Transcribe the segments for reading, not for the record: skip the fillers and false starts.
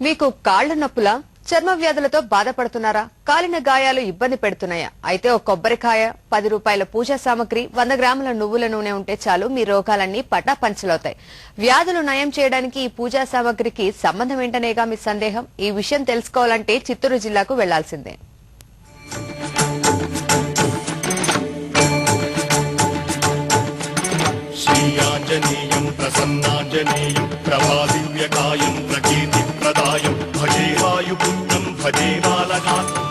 మీకు కాళ్ల నొప్పులా, చర్మ వ్యాధులతో బాధపడుతున్నారా? కాలిన గాయాలు ఇబ్బంది పెడుతున్నాయా? అయితే ఓ కొబ్బరికాయ, 10 రూపాయల పూజా సామగ్రి, 100 గ్రాముల నువ్వుల నూనె ఉంటే చాలు మీ రోగాలన్నీ పటాపంచలవుతాయి. వ్యాధులు నయం చేయడానికి ఈ పూజా సామగ్రికి సంబంధం ఏంటనేగా మీ సందేహం? ఈ విషయం తెలుసుకోవాలంటే చిత్తూరు జిల్లాకు వెళ్లాల్సిందే. శ్రీయాంజనేయం ప్రసన్నాంజనేయం ప్రభాదివ్యకాయం ప్రకీర్తి ప్రదాయం భజే వాయుపుత్రం భజే బాలగాత్రం.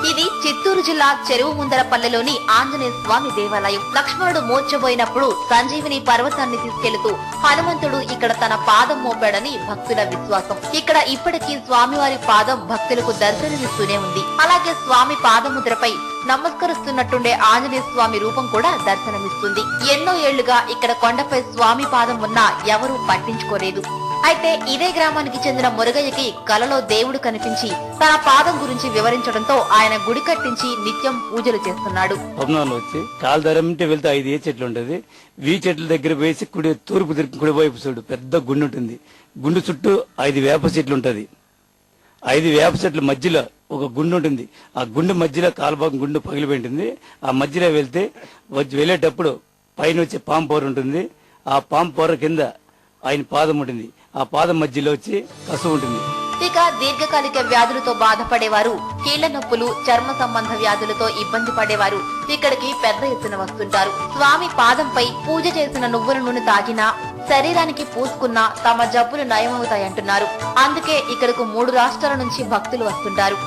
ఇది చిత్తూరు జిల్లా చెరువు ముందర పల్లెలోని ఆంజనేయ స్వామి దేవాలయం. లక్ష్మణుడు మూర్చబోయినప్పుడు సంజీవిని పర్వతాన్ని తీసుకెళ్తూ హనుమంతుడు ఇక్కడ తన పాదం మోపాడని భక్తుల విశ్వాసం. ఇక్కడ ఇప్పటికీ స్వామివారి పాదం భక్తులకు దర్శనమిస్తూనే ఉంది. అలాగే స్వామి పాదముద్రపై నమస్కరిస్తున్నట్టుండే ఆంజనేయ స్వామి రూపం కూడా దర్శనమిస్తుంది. ఎన్నో ఏళ్లుగా ఇక్కడ కొండపై స్వామి పాదం ఉన్నా ఎవరూ పట్టించుకోలేదు. అయితే ఇదే గ్రామానికి చెందిన మురుగయ్యకి కలలో దేవుడు కనిపించి తన పాదం గురించి వివరించడంతో ఆయన గుడి కట్టించి నిత్యం పూజలు చేస్తున్నాడు. స్వప్నంలో వచ్చి కాలుదారంటే వెళ్తే 5 ఏ చెట్లు ఉంటది. చెట్ల దగ్గర వేసి తూర్పు తిరిగి కుడివైపు చూడు పెద్ద గుండు ఉంటుంది. గుండు చుట్టూ 5 వేప చెట్లు ఉంటది. 5 వేప చెట్ల మధ్యలో ఒక గుండు ఉంటుంది. ఆ గుండు మధ్యలో కాలుభాగం గుండు పగిలిపోయింటుంది. ఆ మధ్యలో వెళ్తే వెళ్ళేటప్పుడు పైన వచ్చే పాము పొర ఉంటుంది. ఆ పాము పొర కింద ఆయన పాదం ఉంటుంది. ఆ పాదం మధ్యలో వచ్చి కసు ఉంటుంది. ఇక దీర్ఘకాలిక వ్యాధులతో బాధపడేవారు, కీళ్ల నొప్పులు, చర్మ సంబంధ వ్యాధులతో ఇబ్బంది పడేవారు ఇక్కడికి పెద్ద ఎత్తున వస్తుంటారు. స్వామి పాదంపై పూజ చేసిన నువ్వుల నూనె తాగినా, శరీరానికి పూసుకున్నా తమ జబ్బులు నయమవుతాయంటున్నారు. అందుకే ఇక్కడకు 3 రాష్ట్రాల నుంచి భక్తులు వస్తుంటారు.